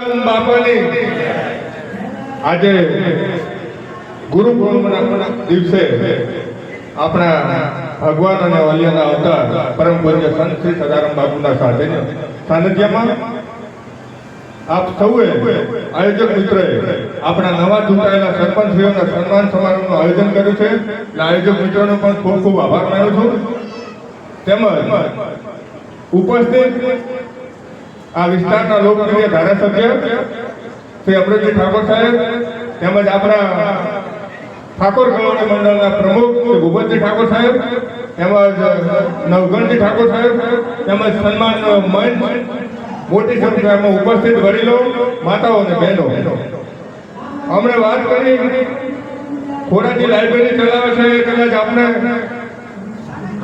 બાપાની આજે ગુરુ પૂર્ણિમાના દિવસે આપણા ભગવાન અને વાલિયાના અવતાર પરમ પૂજ્ય સંત શ્રી સદારામ બાપુના સાનિધ્યમાં આપ સૌએ આયોજક મિત્રોએ આપણા નવા ચૂંટાયેલા સરપંચશ્રીઓના સન્માન સમારોહનું આયોજન કર્યું છે. એટલે આયોજક મિત્રોનો પણ ખૂબ ખૂબ આભાર માનું છું. તેમજ ઉપસ્થિત આ વિસ્તારના લોકપ્રિય ધારાસભ્ય શ્રી અમૃતજી ઠાકોર સાહેબ તેમજ આપણા ઠાકોર કલોની મંડળના પ્રમુખ શ્રી ભૂપતજી ઠાકોર સાહેબ તેમજ નવગણજી ઠાકોર સાહેબ તેમજ સન્માન મંચ મોટી સંખ્યામાં ઉપસ્થિત વડીલો, માતાઓ અને બહેનો, અમને વાત કરી ખોડાની લાઇબ્રેરી ચલાવે છે. કદાચ આપને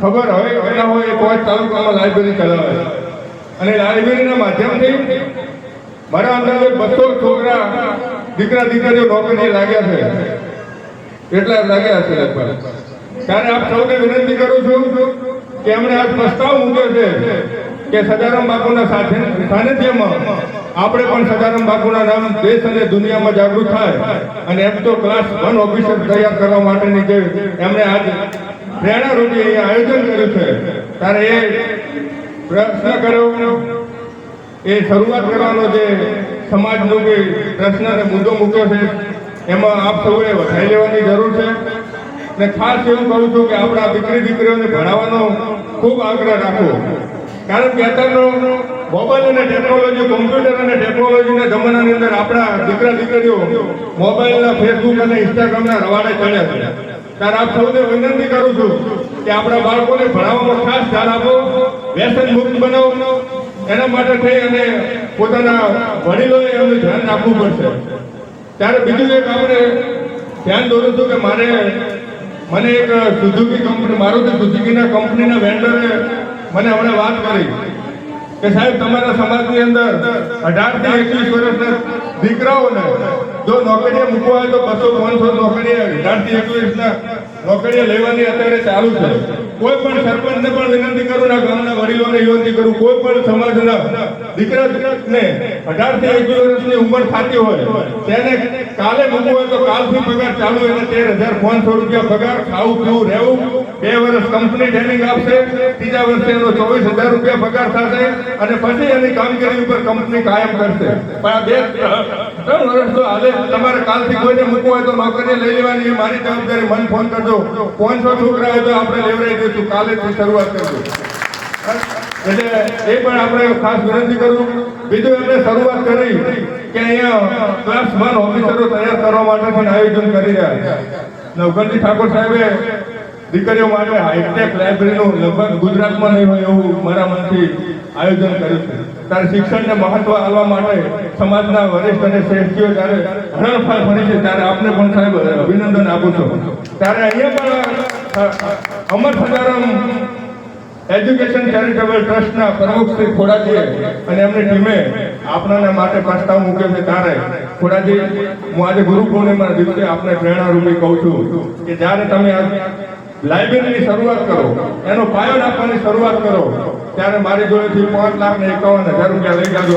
ખબર હોય ના હોય, કોચ તાલુકામાં લાઇબ્રેરી ચલાવે છે અને લાઇબ્રેરીના માધ્યમથી મારા અંદાજે 200 છોકરા દીકરા દીકરીઓ નોકરીએ લાગ્યા છે, એટલા લાગ્યા છે લગભગ. ત્યારે આપ સૌને વિનંતી કરું છું કે એમણે આ પ્રસ્તાવ મૂક્યો છે કે સદારામ બાપુના સાનિધ્યમાં આપણે પણ સદારામ બાપુના નામ દેશ અને દુનિયામાં જાગૃત થાય અને એમ તો ક્લાસ 1 ઓફિસર તૈયાર કરવા માટેની જે એમણે આજ પ્રેરણારૂપી અહીંયા આયોજન કર્યું છે, ત્યારે એ પ્રશ્ન કર્યો, એ શરૂઆત કરવાનો જે સમાજનું જે પ્રશ્ન અને મુદ્દો મૂક્યો છે એમાં આપ સૌએ વધાઈ લેવાની જરૂર છે. અને ખાસ એવું કહું છું કે આપણા દીકરીઓને ભણાવવાનો ખૂબ આગ્રહ રાખવો, કારણ કે અત્યારનો મોબાઈલ અને ટેકનોલોજી, કોમ્પ્યુટર અને ટેકનોલોજીના જમાનાની અંદર આપણા દીકરીઓ મોબાઈલના, ફેસબુક અને ઇન્સ્ટાગ્રામના રવાડે ચડ્યા છે. ત્યારે આપ સૌને વિનંતી કરું છું કે આપણા બાળકોને ભણાવવામાં ખાસ ધ્યાન આપો, વ્યસન મુક્ત બનાવો. એના માટે થઈ અને પોતાના વડીલોએ એમનું ધ્યાન રાખવું પડશે. ત્યારે બીજું એક આપણે ધ્યાન દોરું છું કે મને એક સુઝુકી કંપની, મારુતિ સુઝુકીના કંપનીના વેન્ડરે મને હમણાં વાત કરી કે સાહેબ, તમારા સમાજની અંદર 18 થી 21 વર્ષના દીકરાઓને જો નોકરીએ મૂકવા હોય તો 200-500 નોકરીએ 18 થી 21 નોકરીએ લેવાની અત્યારે ચાલુ છે. કોઈ પણ સરપંચને પણ વિનંતી કરું, ના ગામના વડીલોને વિનંતી કરું, કોઈ પણ સમાજના દીકરાને 18 થી 21 વર્ષની ઉંમર થતી હોય તેને કાલે મૂકવું હોય તો કાલથી પગાર ચાલુ, એને 13,500 રૂપિયા પગાર, ખાવું પીવું રહેવું, 2 વર્ષ કંપની ટ્રેનિંગ આપશે, ત્રીજા વર્ષે એનો 24,000 રૂપિયા પગાર થશે અને પછી એની કામગીરી ઉપર કંપની કાયમ કરશે. પણ આ 2-3 વર્ષ તો હાલે. તમારે કાલથી કોઈને મૂકવું હોય તો નોકરી લઈ લેવાની, મારી જવાબદારી. મને ફોન કરજો, 500 છોકરા હોય તો આપણે લેવડાવી દઈશું, કાલેથી શરૂઆત કરજો. એટલે એ પણ આપણે ખાસ વિનંતી કરું. બીજું એમને શરૂઆત કરી કે અહીંયા ક્લાસ 1 ઓફિસરો તૈયાર કરવા માટે આયોજન કરી રહ્યા. નવગણજી ઠાકોર સાહેબે દીકરીઓ માટે હાઈટેક લાઇબ્રેરીનું લગભગ ગુજરાતમાં નહીં હોય એવું મારા મનથી આયોજન કર્યું છે. ત્યારે શિક્ષણને મહત્વ આપવા માટે સમાજના વરિષ્ઠ અને શ્રેષ્ઠીઓ જ્યારે હરણફાળ ભણી છે, ત્યારે આપને પણ સાહેબ અભિનંદન આપું છું. ત્યારે અહીંયા પણ અમર સદારામ એજ્યુકેશન ચેરિટેબલ ટ્રસ્ટના પ્રમુખ શ્રી ખોડાજીએ અને એમની ટીમે આપણા માટે પ્રસ્તાવ મૂક્યો છે. ત્યારે ખોડાજી, હું આજે ગુરુ પૂર્ણિમાના દિવસે આપને પ્રેરણારૂપી કહું છું કે જ્યારે તમે આ લાઇબ્રેરીની શરૂઆત કરો, એનો પાયો નાખવાની શરૂઆત કરો, ત્યારે મારી જોડેથી 5,51,000 રૂપિયા લઈ જાજો.